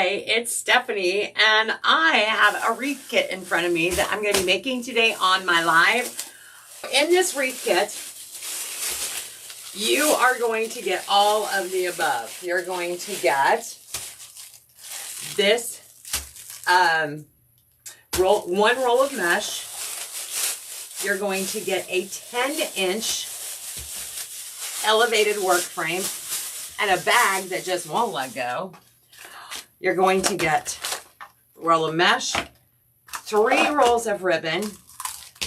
Hey, it's Stephanie, and I have a wreath kit in front of me that I'm going to be making today on my live. In this wreath kit, you are going to get all of the above. You're going to get this one roll of mesh. You're going to get a 10-inch elevated work frame and a bag that just won't let go. You're going to get a roll of mesh, 3 rolls of ribbon,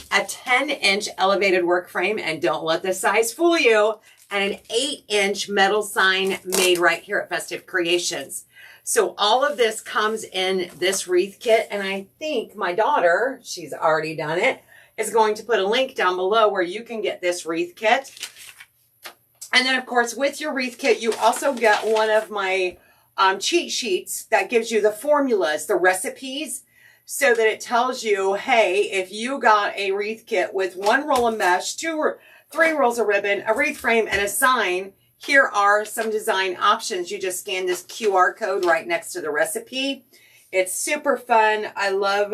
a 10-inch elevated work frame, and don't let the size fool you, and an 8-inch metal sign made right here at Festive Creations. So all of this comes in this wreath kit, and I think my daughter, she's already done it, is going to put a link down below where you can get this wreath kit. And then, of course, with your wreath kit, you also get one of my cheat sheets that gives you the formulas, the recipes, so that it tells you, hey, if you got a wreath kit with 1 roll of mesh, 2 or 3 rolls of ribbon, a wreath frame, and a sign, here are some design options. You just scan this QR code right next to the recipe. It's super fun. I love,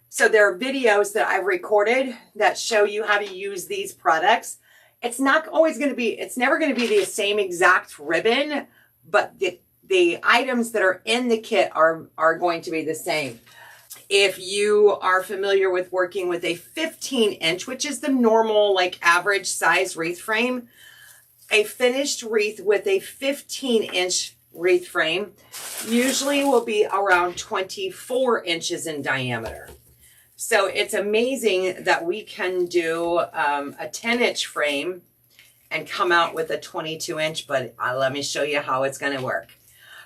so there are videos that I've recorded that show you how to use these products. It's not always going to be, it's never going to be the same exact ribbon, but the items that are in the kit are going to be the same. If you are familiar with working with a 15-inch, which is the normal, like average size wreath frame, a finished wreath with a 15-inch wreath frame usually will be around 24 inches in diameter. So it's amazing that we can do a 10-inch frame and come out with a 22-inch, but let me show you how it's going to work.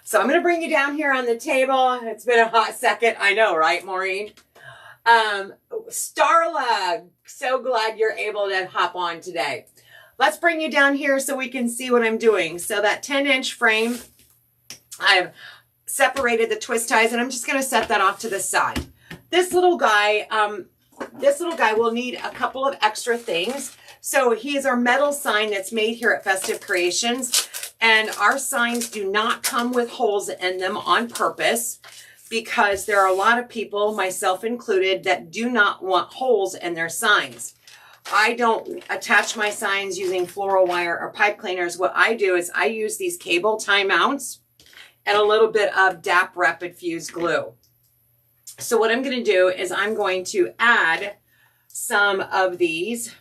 So I'm going to bring you down here on the table. It's been a hot second. I know, right, Maureen? Starla, so glad you're able to hop on today. Let's bring you down here so we can see what I'm doing. So that 10-inch frame, I've separated the twist ties, and I'm just going to set that off to the side. This little guy will need a couple of extra things. So he is our metal sign that's made here at Festive Creations. And our signs do not come with holes in them on purpose because there are a lot of people, myself included, that do not want holes in their signs. I don't attach my signs using floral wire or pipe cleaners. What I do is I use these cable tie mounts and a little bit of DAP Rapid Fuse glue. So what I'm going to do is I'm going to add some of these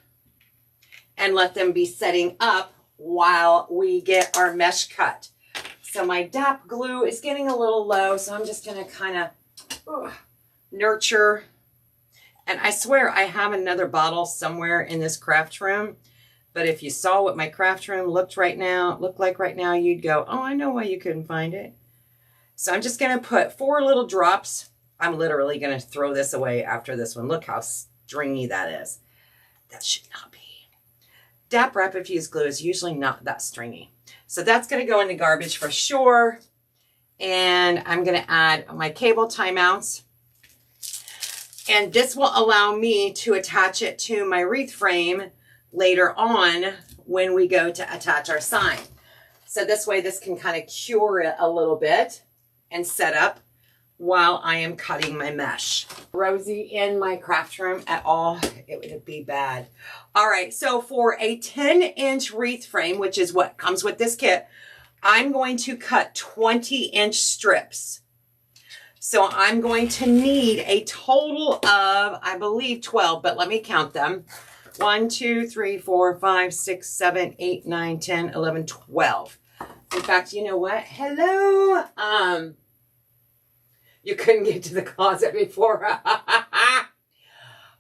and let them be setting up while we get our mesh cut. So my DAP glue is getting a little low, so I'm just going to kind of nurture. And I swear I have another bottle somewhere in this craft room, but if you saw what my craft room looked like right now, you'd go, oh, I know why you couldn't find it. So I'm just going to put 4 little drops. I'm literally going to throw this away after this one. Look how stringy that is. That should not be. DAP Rapid Fuse glue is usually not that stringy. So that's going to go in the garbage for sure. And I'm going to add my cable tie mounts. And this will allow me to attach it to my wreath frame later on when we go to attach our sign. So this way this can kind of cure it a little bit and set up while I am cutting my mesh. Rosie in my craft room at all, it would be bad. All right, so for a 10-inch wreath frame, which is what comes with this kit, I'm going to cut 20-inch strips. So I'm going to need a total of, I believe, 12, but let me count them. 1, 2, 3, 4, 5, 6, 7, 8, 9, 10, 11, 12. In fact, you know what? Hello. You couldn't get to the closet before.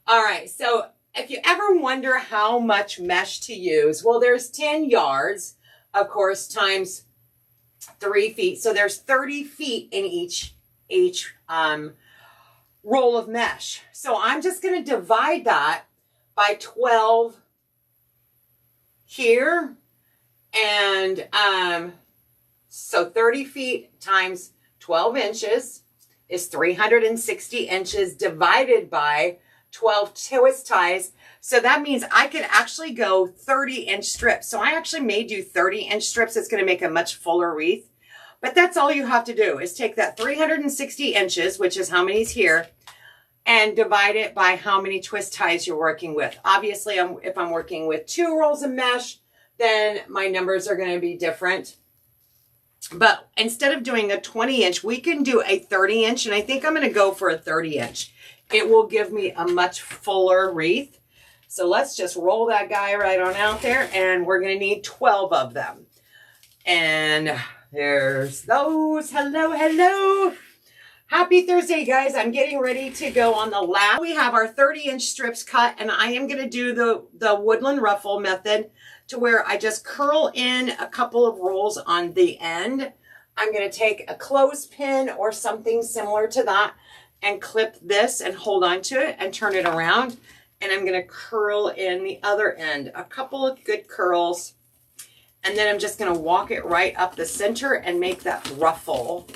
All right, so if you ever wonder how much mesh to use, well, there's 10 yards, of course, times 3 feet. So there's 30 feet in each roll of mesh. So I'm just going to divide that by 12 here. And so 30 feet times 12 inches is 360 inches divided by 12 twist ties. So that means I could actually go 30-inch strips. So I actually may do 30-inch strips. It's going to make a much fuller wreath. But that's all you have to do is take that 360 inches, which is how many's here, and divide it by how many twist ties you're working with. Obviously, if I'm working with 2 rolls of mesh, then my numbers are going to be different. But instead of doing a 20 inch, we can do a 30 inch. And I think I'm going to go for a 30 inch. It will give me a much fuller wreath. So let's just roll that guy right on out there. And we're going to need 12 of them. And there's those. Hello, hello. Happy Thursday, guys. I'm getting ready to go on the last. We have our 30-inch strips cut, and I am going to do the woodland ruffle method to where I just curl in a couple of rolls on the end. I'm going to take a clothespin or something similar to that and clip this and hold on to it and turn it around. And I'm going to curl in the other end, a couple of good curls. And then I'm just going to walk it right up the center and make that ruffle.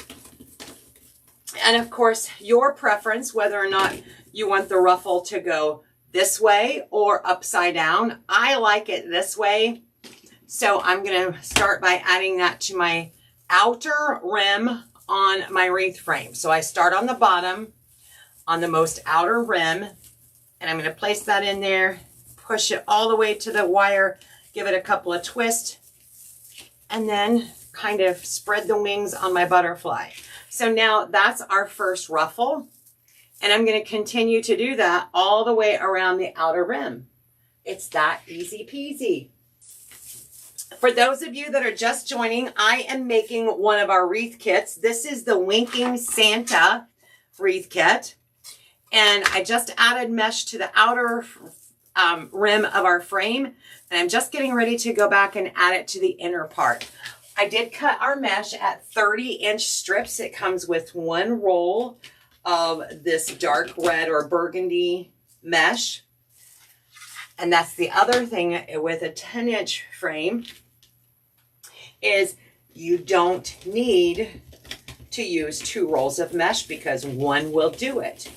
And of course, your preference, whether or not you want the ruffle to go this way or upside down. I like it this way. So I'm going to start by adding that to my outer rim on my wreath frame. So I start on the bottom, on the most outer rim, and I'm going to place that in there, push it all the way to the wire, give it a couple of twists, and then kind of spread the wings on my butterfly. So now that's our first ruffle. And I'm going to continue to do that all the way around the outer rim. It's that easy peasy. For those of you that are just joining, I am making one of our wreath kits. This is the Winking Santa wreath kit. And I just added mesh to the outer rim of our frame. And I'm just getting ready to go back and add it to the inner part. I did cut our mesh at 30-inch strips. It comes with 1 roll of this dark red or burgundy mesh. And that's the other thing with a 10-inch frame is you don't need to use 2 rolls of mesh because 1 will do it.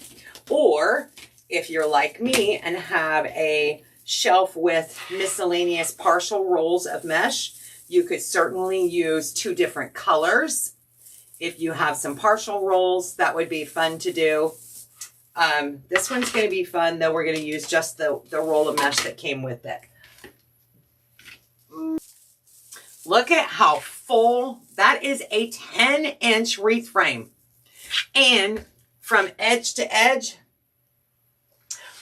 Or if you're like me and have a shelf with miscellaneous partial rolls of mesh, you could certainly use 2 different colors. If you have some partial rolls, that would be fun to do. This one's going to be fun, though. We're going to use just the roll of mesh that came with it. Look at how full. That is a 10-inch wreath frame. And from edge to edge,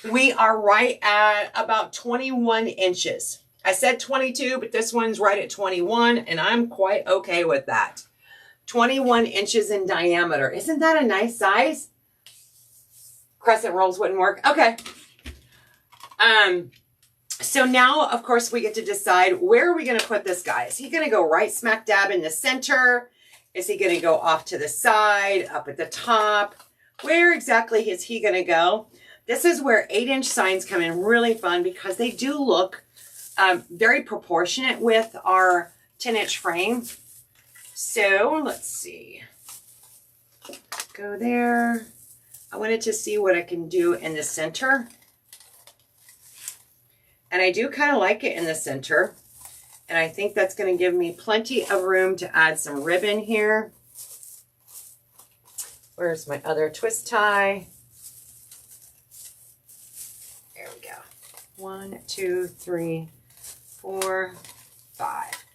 we are right at about 21 inches. I said 22, but this one's right at 21, and I'm quite okay with that. 21 inches in diameter. Isn't that a nice size? Crescent rolls wouldn't work. Okay. So now, of course, we get to decide where are we going to put this guy. Is he going to go right smack dab in the center? Is he going to go off to the side, up at the top? Where exactly is he going to go? This is where 8-inch signs come in really fun because they do look very proportionate with our 10-inch frame. So let's see. Go there. I wanted to see what I can do in the center. And I do kind of like it in the center. And I think that's going to give me plenty of room to add some ribbon here. Where's my other twist tie? There we go. 1, 2, 3, 4, 5.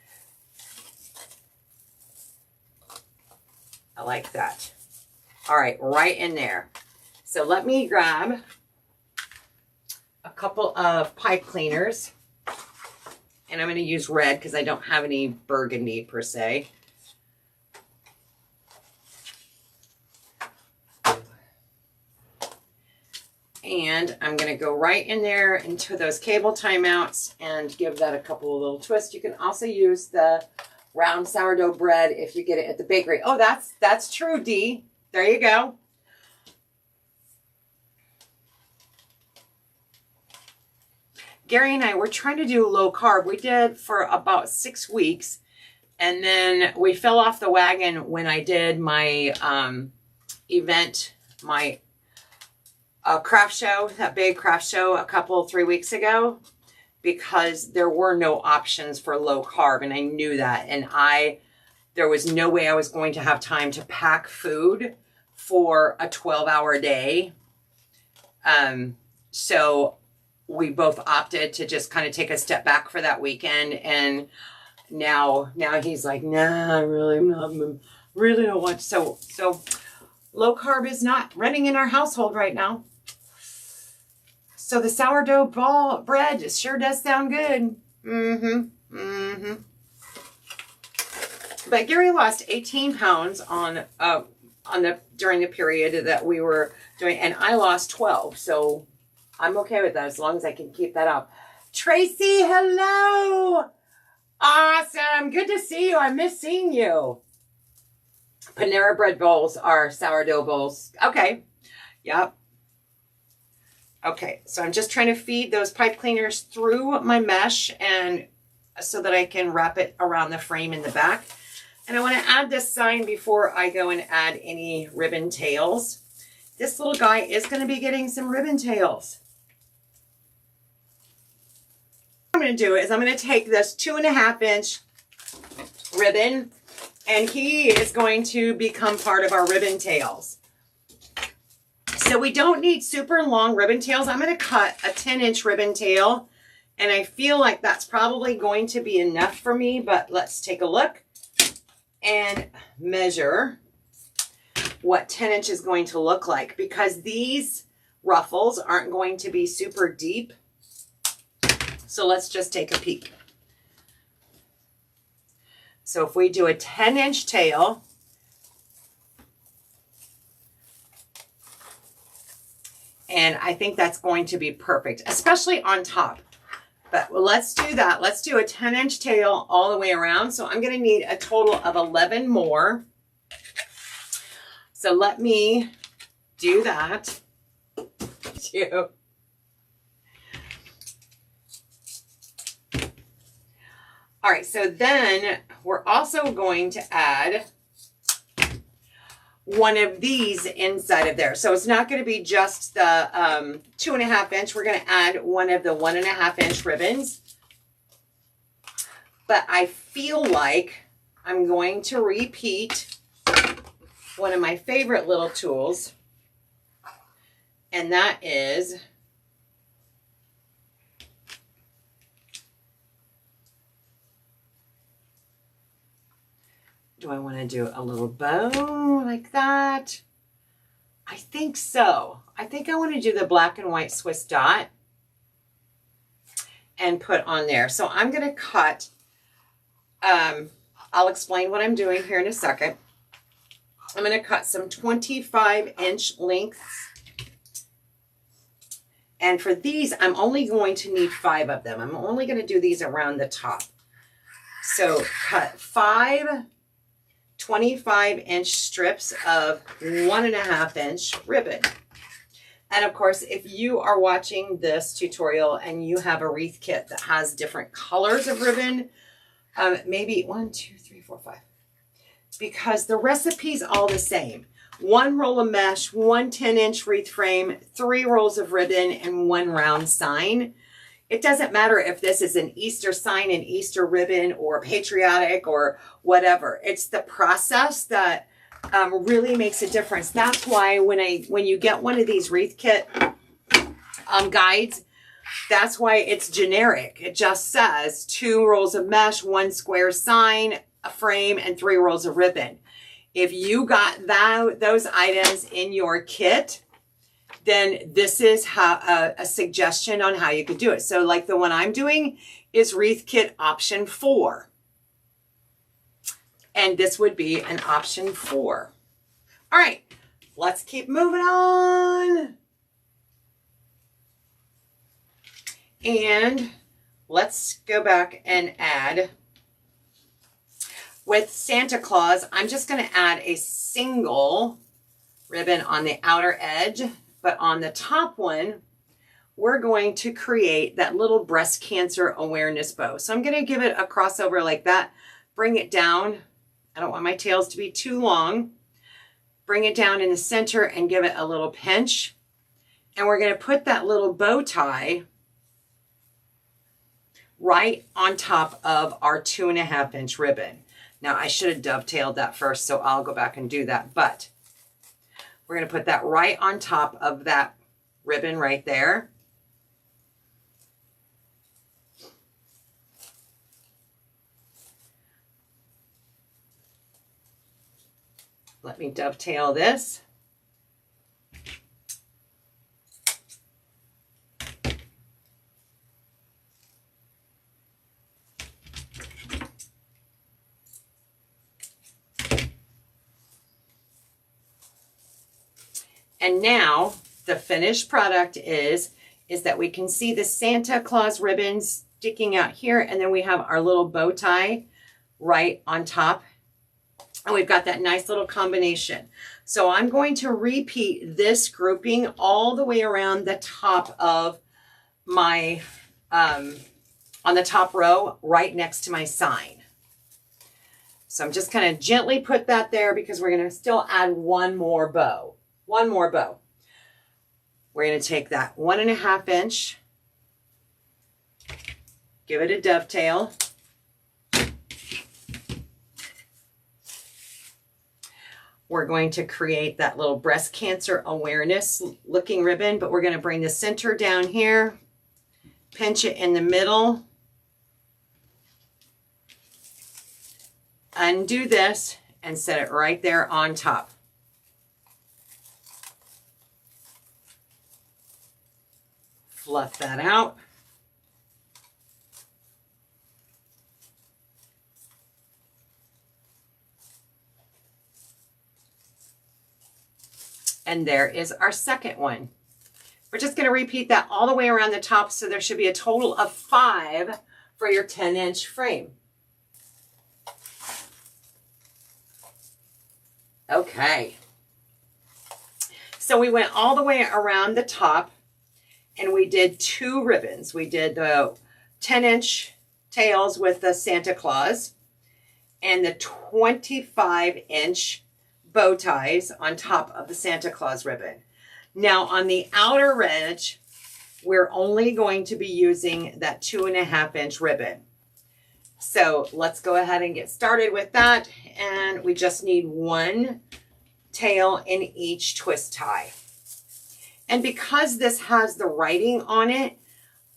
I like that. All right, right in there. So let me grab a couple of pipe cleaners. And I'm going to use red because I don't have any burgundy per se. And I'm going to go right in there into those cable timeouts and give that a couple of little twists. You can also use the round sourdough bread if you get it at the bakery. Oh, that's true, Dee. There you go. Gary and I were trying to do low carb. We did for about 6 weeks. And then we fell off the wagon when I did my event, my craft show, that big craft show a couple, 3 weeks ago, because there were no options for low carb. And I knew that. And I there was no way I was going to have time to pack food for a 12-hour day. So we both opted to just kind of take a step back for that weekend. And now he's like, nah, I'm not really don't want to. So low carb is not running in our household right now. So the sourdough bread sure does sound good. But Gary lost 18 pounds during the period that we were doing, and I lost 12. So I'm okay with that as long as I can keep that up. Tracy, hello. Awesome. Good to see you. I miss seeing you. Panera bread bowls are sourdough bowls. Okay. Yep. Okay. So I'm just trying to feed those pipe cleaners through my mesh and so that I can wrap it around the frame in the back. And I want to add this sign before I go and add any ribbon tails. This little guy is going to be getting some ribbon tails. What I'm going to do is I'm going to take this 2.5-inch ribbon, and he is going to become part of our ribbon tails. So we don't need super long ribbon tails. I'm going to cut a 10-inch ribbon tail, and I feel like that's probably going to be enough for me, but let's take a look and measure what 10 inch is going to look like, because these ruffles aren't going to be super deep. So let's just take a peek. So if we do a 10-inch tail, and I think that's going to be perfect, especially on top. But let's do that. Let's do a 10-inch tail all the way around. So I'm going to need a total of 11 more. So let me do that. All right, so then we're also going to add one of these inside of there. So it's not going to be just the 2.5-inch. We're going to add one of the 1.5-inch ribbons. But I feel like I'm going to repeat one of my favorite little tools, and that is do I want to do a little bow like that? I think so. I think I want to do the black and white Swiss dot and put on there. So I'm going to cut, I'll explain what I'm doing here in a second. I'm going to cut some 25-inch lengths. And for these, I'm only going to need 5 of them. I'm only going to do these around the top. So cut 5 25-inch strips of 1.5-inch ribbon. And of course, if you are watching this tutorial and you have a wreath kit that has different colors of ribbon, maybe 1, 2, 3, 4, 5, because the recipe's all the same. 1 roll of mesh, 1 10-inch wreath frame, 3 rolls of ribbon, and 1 round sign. It doesn't matter if this is an Easter sign, an Easter ribbon, or patriotic, or whatever. It's the process that really makes a difference. That's why when you get one of these wreath kit guides, that's why it's generic. It just says 2 rolls of mesh, 1 square sign, a frame, and 3 rolls of ribbon. If you got those items in your kit, then this is how a suggestion on how you could do it. So like the one I'm doing is wreath kit option 4. And this would be an option 4. All right, let's keep moving on. And let's go back and add, with Santa Claus, I'm just going to add a single ribbon on the outer edge. But on the top one, we're going to create that little breast cancer awareness bow. So I'm going to give it a crossover like that. Bring it down. I don't want my tails to be too long. Bring it down in the center and give it a little pinch. And we're going to put that little bow tie right on top of our 2.5-inch ribbon. Now I should have dovetailed that first, so I'll go back and do that. But we're going to put that right on top of that ribbon right there. Let me dovetail this. And now the finished product is that we can see the Santa Claus ribbons sticking out here, and then we have our little bow tie right on top. And we've got that nice little combination. So I'm going to repeat this grouping all the way around the top of my, on the top row, right next to my sign. So I'm just kind of gently put that there because we're going to still add one more bow. One more bow. We're going to take that 1.5 inch, give it a dovetail. We're going to create that little breast cancer awareness looking ribbon, but we're going to bring the center down here, pinch it in the middle, undo this, and set it right there on top. Fluff that out. And there is our second one. We're just going to repeat that all the way around the top, so there should be a total of 5 for your 10-inch frame. Okay. So we went all the way around the top and we did 2 ribbons. We did the 10-inch tails with the Santa Claus and the 25-inch bow ties on top of the Santa Claus ribbon. Now on the outer edge, we're only going to be using that 2.5-inch ribbon. So let's go ahead and get started with that. And we just need 1 tail in each twist tie. And because this has the writing on it,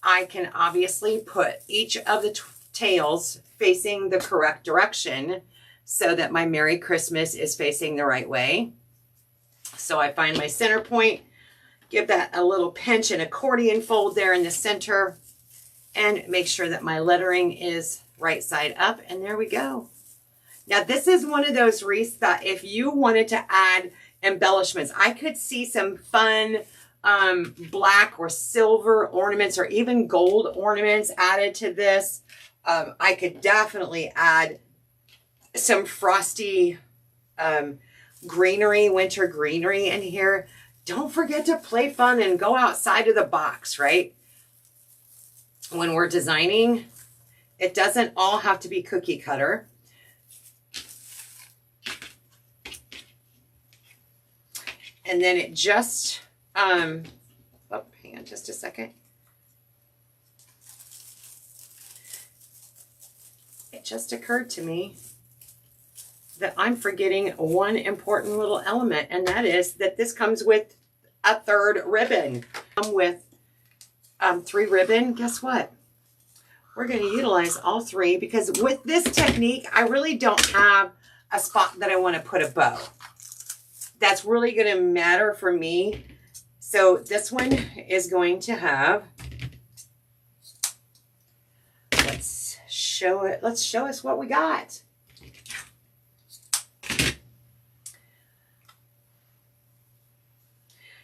I can obviously put each of the tails facing the correct direction so that my Merry Christmas is facing the right way. So I find my center point, give that a little pinch and accordion fold there in the center, and make sure that my lettering is right side up, and there we go. Now this is one of those wreaths that if you wanted to add embellishments, I could see some fun black or silver ornaments or even gold ornaments added to this. I could definitely add some frosty greenery, winter greenery in here. Don't forget to play fun and go outside of the box, right? When we're designing, it doesn't all have to be cookie cutter. And then it just, oh, hang on just a second. It just occurred to me that I'm forgetting one important little element, and that is that this comes with a 3rd ribbon. With 3 ribbon, guess what? We're going to utilize all 3 because with this technique, I really don't have a spot that I want to put a bow. That's really going to matter for me. So this one is going to have, let's show us what we got.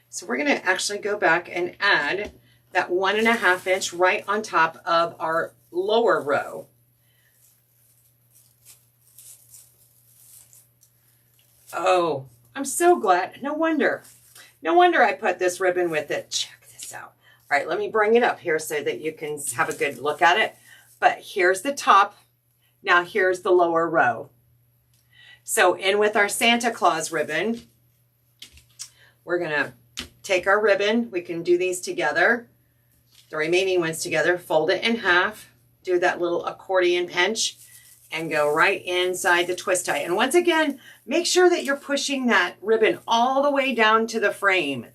So we're going to actually go back and add that 1.5 inch right on top of our lower row. Oh, I'm so glad. No wonder I put this ribbon with it. Check this out. All right, let me bring it up here so that you can have a good look at it. But here's the top. Now here's the lower row. So in with our Santa Claus ribbon, we're going to take our ribbon. We can do these together, the remaining ones together, fold it in half, do that little accordion pinch, and go right inside the twist tie. And once again, make sure that you're pushing that ribbon all the way down to the frame.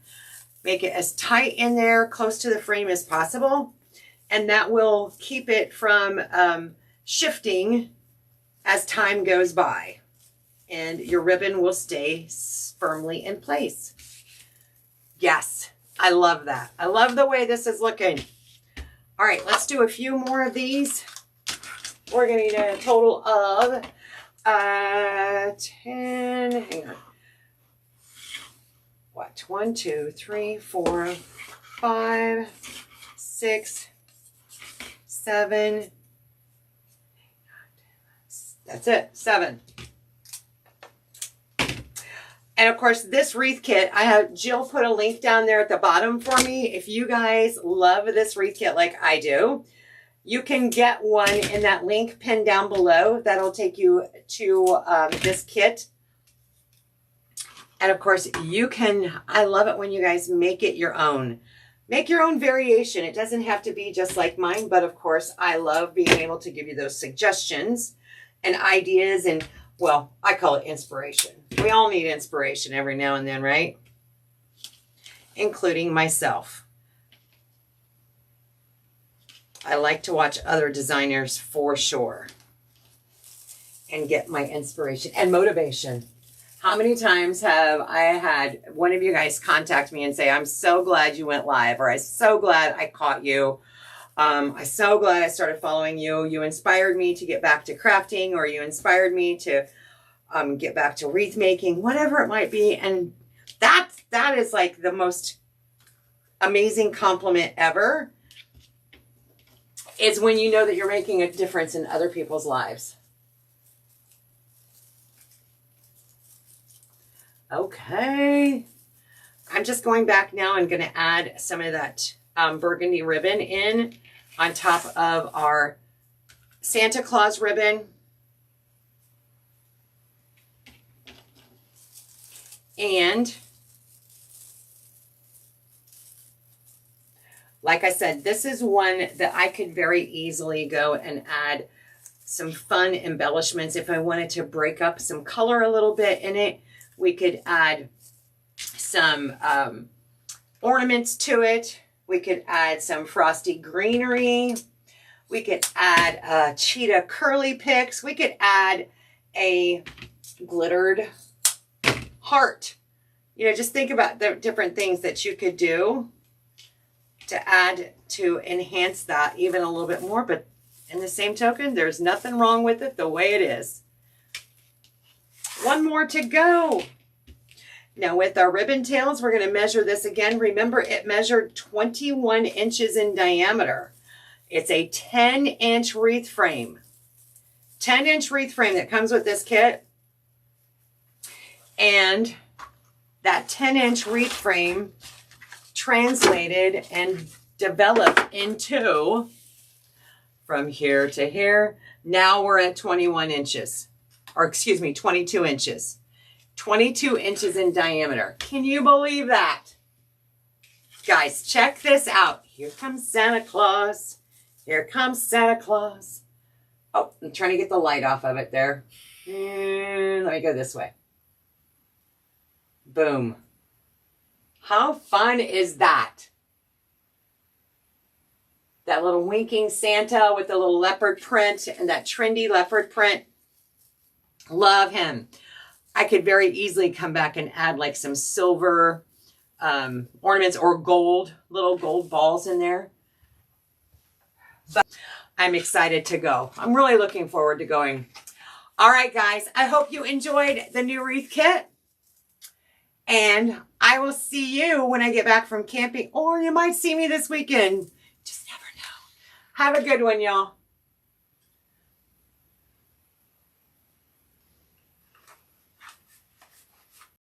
Make it as tight in there, close to the frame as possible. And that will keep it from shifting as time goes by. And your ribbon will stay firmly in place. Yes, I love that. I love the way this is looking. All right, let's do a few more of these. We're going to need a total of 10, hang on. What? 1, 2, 3, 4, 5, 6, 7. That's it, 7. And of course, this wreath kit, I have Jill put a link down there at the bottom for me. If you guys love this wreath kit like I do, you can get one in that link pinned down below. That'll take you to this kit. And of course, you can, I love it when you guys make it your own. Make your own variation. It doesn't have to be just like mine, but of course, I love being able to give you those suggestions and ideas and, well, I call it inspiration. We all need inspiration every now and then, right? Including myself. I like to watch other designers for sure and get my inspiration and motivation. How many times have I had one of you guys contact me and say, I'm so glad you went live, or I'm so glad I caught you. I'm so glad I started following you. You inspired me to get back to crafting, or you inspired me to get back to wreath making, whatever it might be. And that is like the most amazing compliment ever, is when you know that you're making a difference in other people's lives. Okay. I'm just going back now and going to add some of that burgundy ribbon in on top of our Santa Claus ribbon. And like I said, this is one that I could very easily go and add some fun embellishments. If I wanted to break up some color a little bit in it, we could add some ornaments to it. We could add some frosty greenery. We could add cheetah curly picks. We could add a glittered heart. You know, just think about the different things that you could do to add to enhance that even a little bit more. But in the same token, there's nothing wrong with it the way it is. One more to go. Now with our ribbon tails, we're going to measure this again. Remember, it measured 21 inches in diameter. It's a 10-inch wreath frame. 10-inch wreath frame that comes with this kit. And that 10-inch wreath frame translated and developed into, from here to here, now we're at 21 inches. Or excuse me, 22 inches. 22 inches in diameter. Can you believe that? Guys, check this out. Here comes Santa Claus. Here comes Santa Claus. Oh, I'm trying to get the light off of it there. And let me go this way. Boom. How fun is that? That little winking Santa with the little leopard print and that trendy leopard print. Love him. I could very easily come back and add like some silver ornaments or gold, little gold balls in there. But I'm excited to go. I'm really looking forward to going. All right, guys, I hope you enjoyed the new wreath kit. And I will see you when I get back from camping, or you might see me this weekend. Just never know. Have a good one, y'all.